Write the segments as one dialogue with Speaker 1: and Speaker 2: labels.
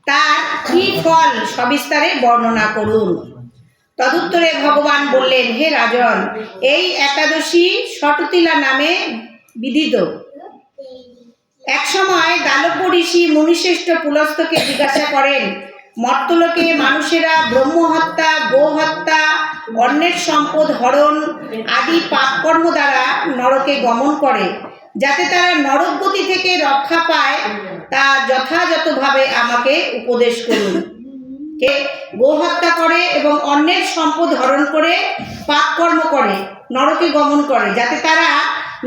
Speaker 1: তার কি ফল সবিস্তারে বর্ণনা করুন। তদুত্তরে ভগবান বললেন, হে রাজন, এই একাদশী ষটতিলা নামে বিদিত। একসময় দালব্য ঋষি মুনিশ্রেষ্ঠ পুলস্তকে জিজ্ঞাসা করেন, মর্তলোকে মানুষেরা ব্রহ্মহত্যা, গোহত্যা, অন্যের সম্পদ হরণ আদি পাপকর্ম দ্বারা নরকে গমন করে, যাতে তারা নরকগতি থেকে রক্ষা পায় তা যথাযথভাবে আমাকে উপদেশ করুন। কে গোহত্যা করে এবং অন্যের সম্পদ হরণ করে পাপকর্ম করে নরকে গমন করে, যাতে তারা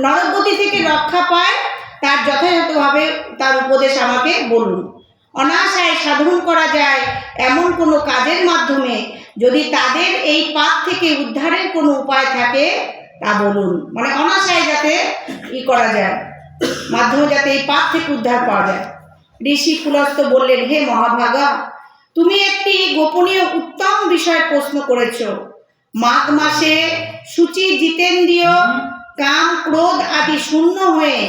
Speaker 1: নরকগতি থেকে রক্ষা পায় তার যথাযথভাবে তার উপদেশ আমাকে বলুন। অনায়াসে সাধন করা যায় এমন কোনো কাজের মাধ্যমে যদি তাদের এই পাপ থেকে উদ্ধারের কোনো উপায় থাকে তা বলুন। মানে অনায়াসে যাতে করা যায়, মাধ্যমে যাতে এই পাপ থেকে উদ্ধার পাওয়া যায়। ঋষি পুলস্ত বললেন, হে মহাভাগা, তুমি একটি গোপনীয় উত্তম বিষয় প্রশ্ন করেছ। মাঘ মাসে শুচি জিতেন্দ্রিয়, কাম ক্রোধ আদি শূন্য হয়ে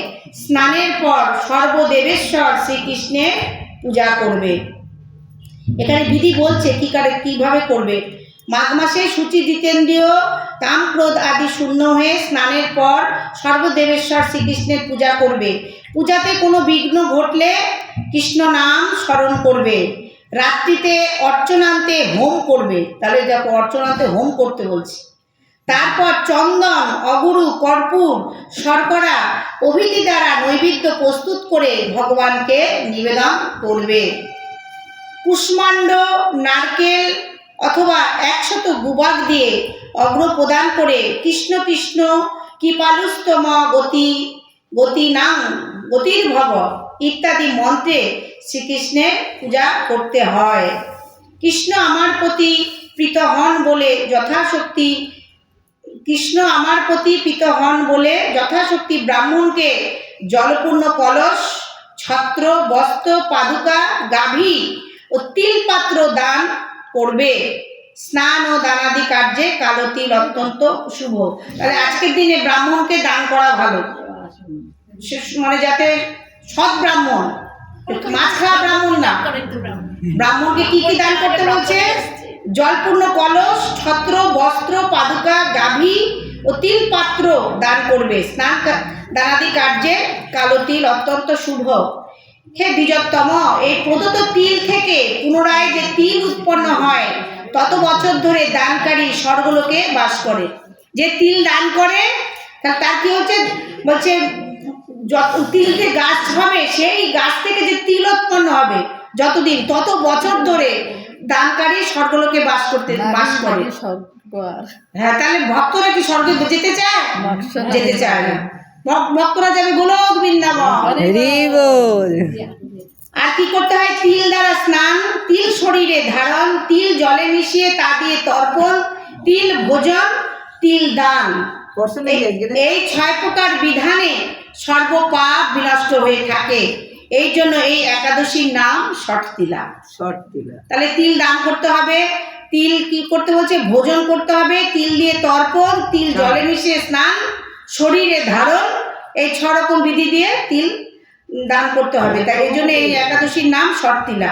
Speaker 1: স্নানের পর সর্বদেবেশ্বর শ্রীকৃষ্ণের পূজা করবে। এখানে বিধি বলছে কিভাবে করবে। মাঘ মাসে শুচি জিতেন্দ্রিয়, কাম ক্রোধ আদি শূন্য হয়ে স্নানের পর সর্বদেবেশ্বর শ্রীকৃষ্ণের পূজা করবে। পূজাতে কোনো বিঘ্ন ঘটলে কৃষ্ণ নাম স্মরণ করবে। রাত্রিতে অর্চনান্তে হোম করবে। তাহলে দেখো, অর্চনান্তে হোম করতে বলছি। তারপর চন্দন, অগুরু, কর্পূর, শর্করা প্রভৃতি দ্বারা নৈবেদ্য প্রস্তুত করে ভগবানকে নিবেদন করবে। কুষ্মাণ্ড, নারকেল অথবা 100 গুবাক দিয়ে অগ্র প্রদান করে কৃষ্ণ কৃষ্ণ কৃপালুস্তম গতিনাং গতির্ভব ইত্যাদি মন্ত্রে শ্রীকৃষ্ণের পূজা করতে হয়। কৃষ্ণ আমার প্রতি প্রীত হন বলে যথাশক্তি ব্রাহ্মণকে জলপূর্ণ কলস, ছত্র, বস্ত্র, পাদুকা, গাভী ও তিল পাত্র দান করবে। স্নান ও দানাদি কার্যে কালো তিল অত্যন্ত শুভ। তাহলে আজকের দিনে ব্রাহ্মণকে দান করা ভালো, মানে যাতে সৎ ব্রাহ্মণ, মাছ খাওয়া ব্রাহ্মণ না। ব্রাহ্মণকে কি কি দান করতে বলছে? জলপূর্ণ কলস, ছত্র, বস্ত্র, পাদুকা, গাভী ও তিল পাত্র দান করবে। স্নান দানাদি কার্যে কালো তিল অত্যন্ত শুভ। হে দ্বিজোত্তম, এই প্রদত্ত তিল থেকে পুনরায় যে তিল উৎপন্ন হয় তত বছর ধরে দানকারী স্বর্গলোকে বাস করে। যে তিল দান করে তার কি হচ্ছে বলছে, তিল যে গাছ হবে সেই গাছ থেকে যে তিল উৎপন্ন হবে যতদিন তত বছর ধরে দানকারী স্বর্গলোকে বাস করে। হ্যাঁ, তাহলে ভক্তরা কি স্বর্গে যেতে চায়? যেতে চায় না। ভক্তরা যাবে গোলক বৃন্দাবন। আর কি করতে হয়? তিল দ্বারা স্নান, তিল শরীরে ধারণ, তিল জলে মিশিয়ে তা দিয়ে তর্পণ, তিল ভোজন, তিল দান। এই 6 প্রকার বিধানে সর্বপাপ বিনষ্ট হয়ে থাকে। এই জন্য এই একাদশীর নাম ষটতিলা। তাহলে তিল দান করতে হবে, তিল কি করতে বলছে? ভোজন করতে হবে, তিল দিয়ে তর্পণ, তিল জলে মিশিয়ে স্নান, শরীরে ধারণ, এই 6 রকম বিধি দিয়ে তিল দান করতে হবে। তাই এই জন্য এই একাদশীর নাম ষটতিলা।